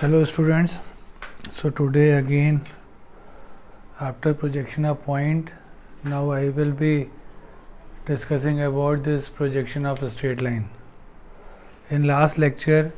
Hello students, so today again after projection of point, now I will be discussing about this projection of a straight line. In last lecture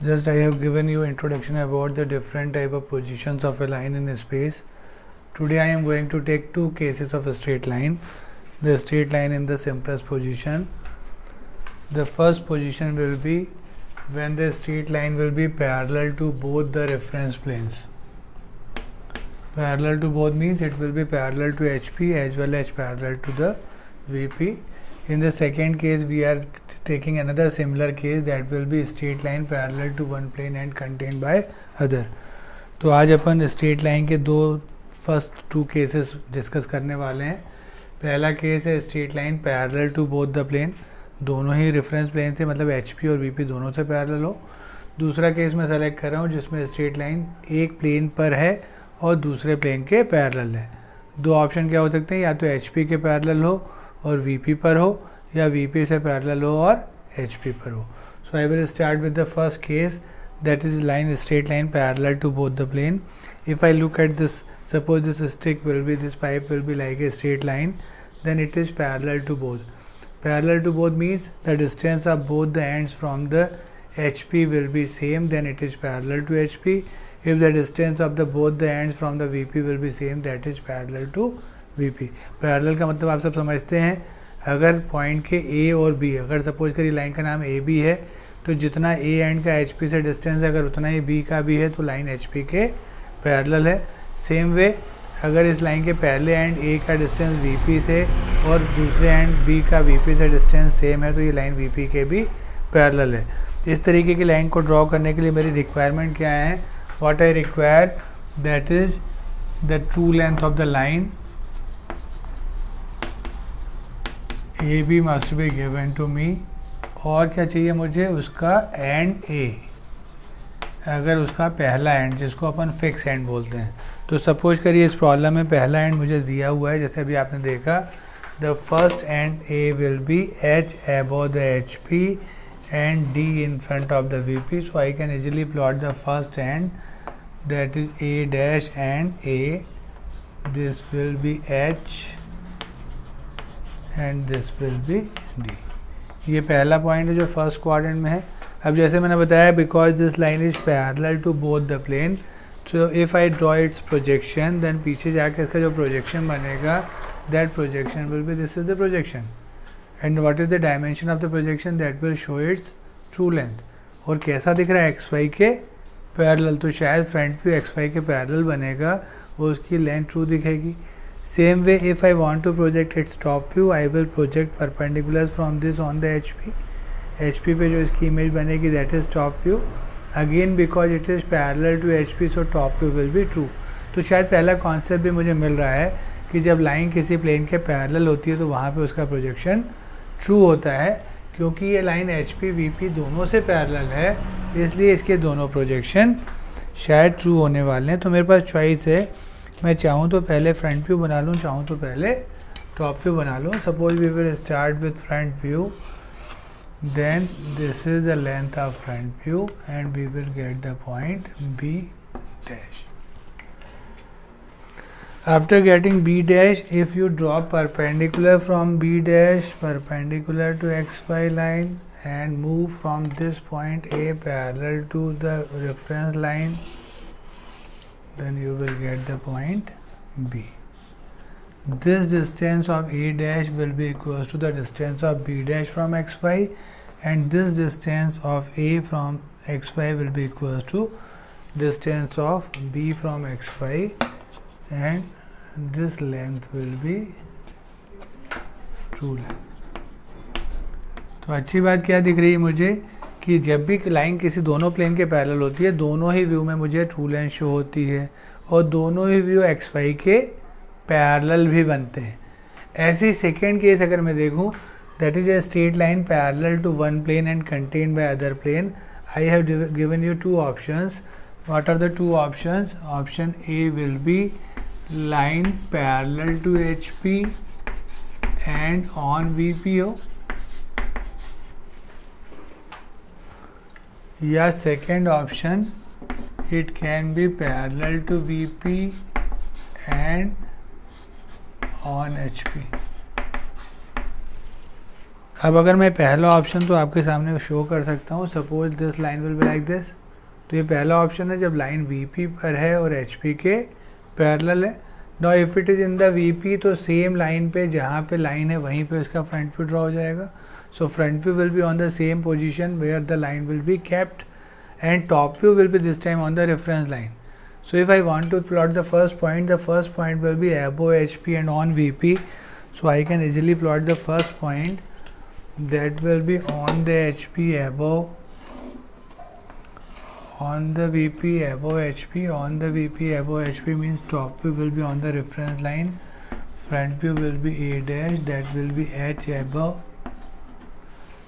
just I have given you introduction about the different type of positions of a line in a space. Today I am going to take two cases of a straight line. The straight line in the simplest position. The first position will be when the straight line will be parallel to both the reference planes. Parallel to both means it will be parallel to HP as well as parallel to the VP. In the second case we are taking another similar case, that will be straight line parallel to one plane and contained by other. तो आज अपन straight line के दो first to cases discuss करने वाले हैं. पहला case है straight line parallel to both the plane, दोनों ही रेफरेंस प्लेन से मतलब HP और VP दोनों से पैरेलल हो. दूसरा केस मैं सेलेक्ट कर रहा हूँ जिसमें स्ट्रेट लाइन एक प्लेन पर है और दूसरे प्लेन के पैरेलल है. दो ऑप्शन क्या हो सकते हैं, या तो HP के पैरेलल हो और VP पर हो, या VP से पैरेलल हो और HP पर हो. So I will start with the first case, that is line straight line parallel to both the plane. If I look at this, suppose this stick will be, this pipe will be like a straight line, then it is parallel to both. Parallel to both means the distance of both the ends from the HP will be same, then it is parallel to HP. If the distance of the both the ends from the VP will be same, that is parallel to VP. Parallel का मतलब आप सब समझते हैं, अगर point के A और B, अगर सपोज करिए लाइन का नाम AB है, तो जितना A एंड का HP से डिस्टेंस है अगर उतना ही B का भी है तो लाइन HP के पैरेलल है. सेम वे अगर इस लाइन के पहले एंड A का डिस्टेंस VP से और दूसरे एंड B का VP से डिस्टेंस सेम है तो ये लाइन VP के भी पैरेलल है. इस तरीके की लाइन को ड्रॉ करने के लिए मेरी रिक्वायरमेंट क्या है, what I require, that is the true length of the line AB must be given to me. और क्या चाहिए मुझे, उसका एंड A, अगर उसका पहला एंड जिसको अपन फिक्स एंड बोलते हैं. तो सपोज करिए इस प्रॉब्लम में पहला एंड मुझे दिया हुआ है, जैसे अभी आपने देखा the first and A will B H above the HP and D in front of the VP. So I can easily plot the first end, that is A dash and A. This will be H and this will be D. ये पहला point है जो first quadrant में है. अब जैसे मैंने बताया, because this line is parallel to both the plane, so if I draw its projection, then पीछे जाकर इसका जो प्रोजेक्शन बनेगा, that projection will be, this is the projection. And what is the dimension of the projection, that will show its true length. और कैसा दिख रहा है, XY के पैरेलल. तो शायद फ्रंट व्यू XY के पैरेलल बनेगा और उसकी लेंथ ट्रू दिखेगी. Same way, if I want to project its top view, I will project perpendiculars from this on the HP. HP पे जो इसकी इमेज बनेगी, that is top view. Again, because it is parallel to HP, so top view will be true. तो शायद पहला concept भी मुझे मिल रहा है कि जब लाइन किसी प्लेन के पैरेलल होती है तो वहाँ पे उसका प्रोजेक्शन ट्रू होता है, क्योंकि ये लाइन HP VP दोनों से पैरेलल है, इसलिए इसके दोनों प्रोजेक्शन शायद ट्रू होने वाले हैं. तो मेरे पास चॉइस है, मैं चाहूँ तो पहले फ्रंट व्यू बना लूँ, चाहूँ तो पहले टॉप व्यू बना लूँ. Suppose we will start with front view, then this is the length of front view and we will get the point B dash. After getting B dash, if you draw perpendicular from B dash, perpendicular to XY line and move from this point A parallel to the reference line, then you will get the point B. This distance of A dash will be equal to the distance of B dash from XY, and this distance of A from XY will be equal to distance of B from XY, and this length will be true length. तो अच्छी बात क्या दिख रही है मुझे कि जब भी लाइन किसी दोनों प्लेन के पैरेलल होती है, दोनों ही व्यू में मुझे ट्रू लेंथ शो होती है और दोनों ही व्यू XY के पैरेलल भी बनते हैं. ऐसी सेकेंड केस अगर मैं देखूं, that is a straight line parallel to one plane and contained by other plane. I have given you two options. What are the two options, option A will be line parallel to HP and on VP हो, या second option it can be parallel to VP and on HP. अब अगर मैं पहला option तो आपके सामने show कर सकता हूँ. Suppose this line will be like this. तो ये पहला ऑप्शन है जब लाइन VP पर है और HP के पैरेलल है. Now if it is in the VP तो सेम लाइन पे जहाँ पे लाइन है वहीं पे उसका फ्रंट व्यू ड्रॉ हो जाएगा. So front view will be on the same position where the line will be kept and top view will be this time on the reference line. So if I want to plot the first point will be above HP and on VP. So I can easily plot the first point that will be on the HP above, on the VP above HP, on the VP above HP means top view will be on the reference line, front view will be A dash, that will be H above,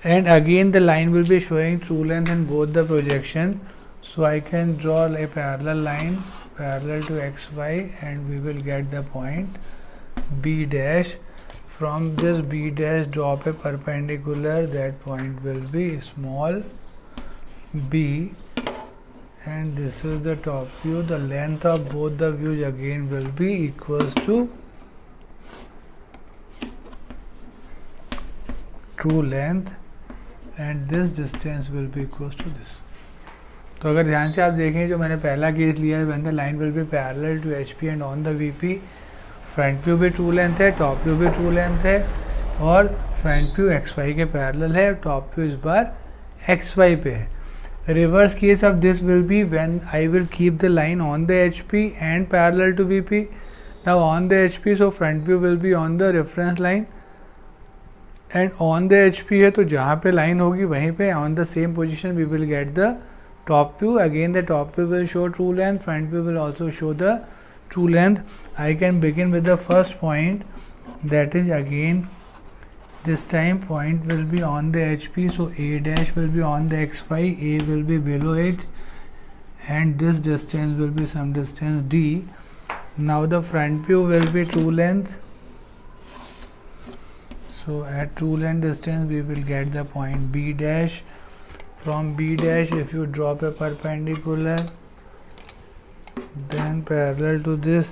and again the line will be showing true length in both the projection. So I can draw a parallel line parallel to XY and we will get the point B dash. From this B dash drop a perpendicular, that point will be small b, and this is the top view. The length of both the views again will be equals to true length and this distance will be equals to this. तो अगर ध्यान से आप देखें जो मैंने पहला case लिया है when the line will be parallel to HP and on the VP, front view भी ट्रू लेंथ है, टॉप व्यू भी ट्रू लेंथ है और फ्रंट व्यू XY के पैरेलल है, टॉप व्यू इस बार XY पे है. Reverse case of this will be when I will keep the line on the HP and parallel to VP. Now on the HP so front view will be on the reference line and on the HP है तो जहाँ पे line होगी वहीं पे on the same position we will get the top view. Again the top view will show true length, front view will also show the true length. I can begin with the first point, that is again this time point will be on the HP, so A dash will be on the XY, A will be below it and this distance will be some distance D. Now the front view will be true length, so at true length distance we will get the point B dash. From B dash if you drop a perpendicular then parallel to this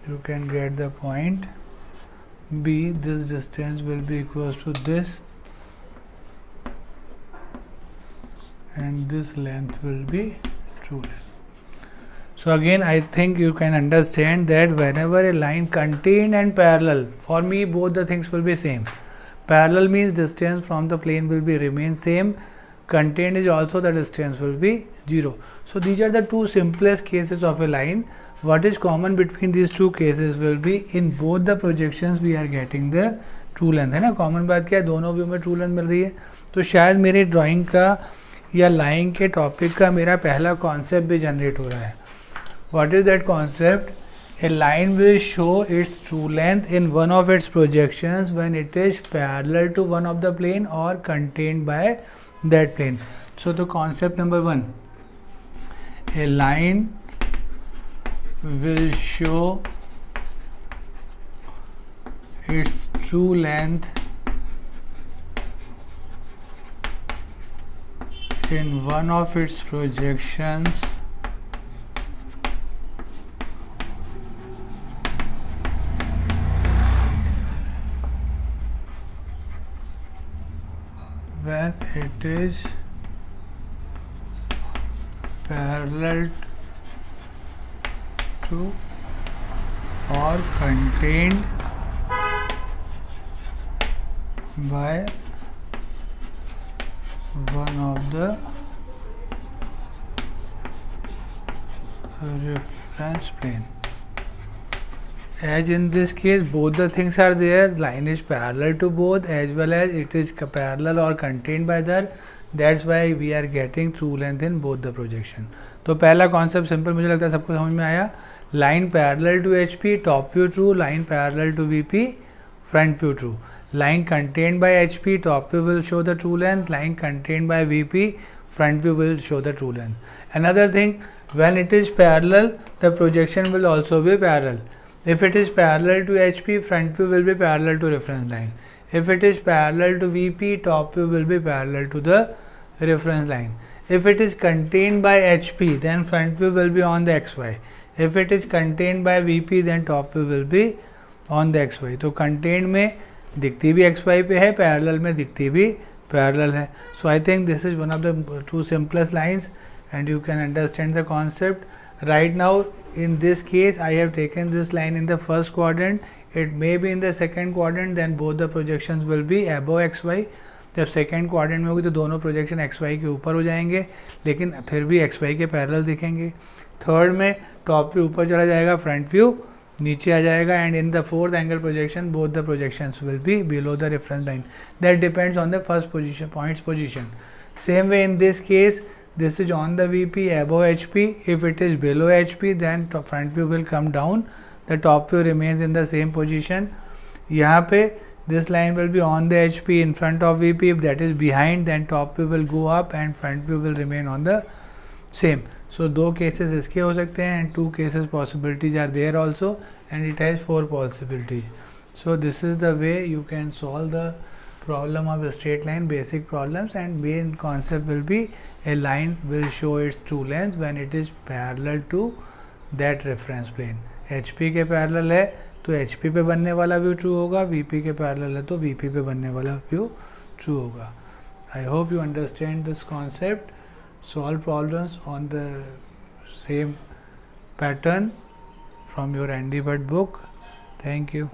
you can get the point B. This distance will be equals to this and this length will be true length. So again I think you can understand that whenever a line contained and parallel, for me both the things will be same. Parallel means distance from the plane will be remain same, contained is also the distance will be 0. So these are the two simplest cases of a line. What is common between these two cases will be in both the projections we are getting the true length. है ना, common बात क्या है, दोनों view में true length मिल रही है. तो शायद मेरे ड्राइंग का या लाइन के टॉपिक का मेरा पहला कॉन्सेप्ट भी जनरेट हो रहा है. What is that concept? A line will show its true length in one of its projections when it is parallel to one of the plane or contained by that plane. So the concept number 1, a line will show its true length in one of its projections when it is parallel to or contained by one of the reference plane. As in this case both the things are there, line is parallel to both as well as it is parallel or contained by that, that's why we are getting true length in both the projection. तो पहला concept simple मुझे लगता है सबको समझ में आया. Line parallel to HP, top view true, line parallel to VP, front view true. Line contained by HP, top view will show the true length, line contained by VP, front view will show the true length. Another thing, when it is parallel, the projection will also be parallel. If it is parallel to HP, front view will be parallel to reference line. If it is parallel to VP, top view will be parallel to the reference line. If it is contained by HP, then front view will be on the XY. If it is contained by VP, then top view will be on the XY. तो contained में दिखती भी XY पे है, parallel में दिखती भी parallel है. So I think this is one of the two simplest lines and you can understand the concept. Right now in this case I have taken this line in the first quadrant. It may be in the second quadrant, then both the projections will be above XY. जब second quadrant में होगी तो दोनों projection XY के ऊपर हो जाएंगे, लेकिन फिर भी XY के पैरेलल दिखेंगे. थर्ड में टॉप व्यू ऊपर चला जाएगा, फ्रंट व्यू नीचे आ जाएगा. And in the fourth angle projection both the projections will be below the reference line. That depends on the first position, points position. Same way in this case, this is on the VP above HP. If it is below HP, then front view will come down, the top view remains in the same position. यहाँ पे this line will be on the HP in front of VP. If that is behind, then top view will go up and front view will remain on the same. So दो cases इसके हो सकते हैं and two cases possibilities are there also, and it has four possibilities. So this is the way you can solve the problem of a straight line, basic problems, and main concept will be a line will show its true length when it is parallel to that reference plane. HP के parallel है तो HP पे बनने वाला view true होगा, VP के parallel है तो VP पे बनने वाला व्यू ट्रू होगा. I hope you understand this concept. Solve problems on the same pattern from your Andy Bhatt book. Thank you.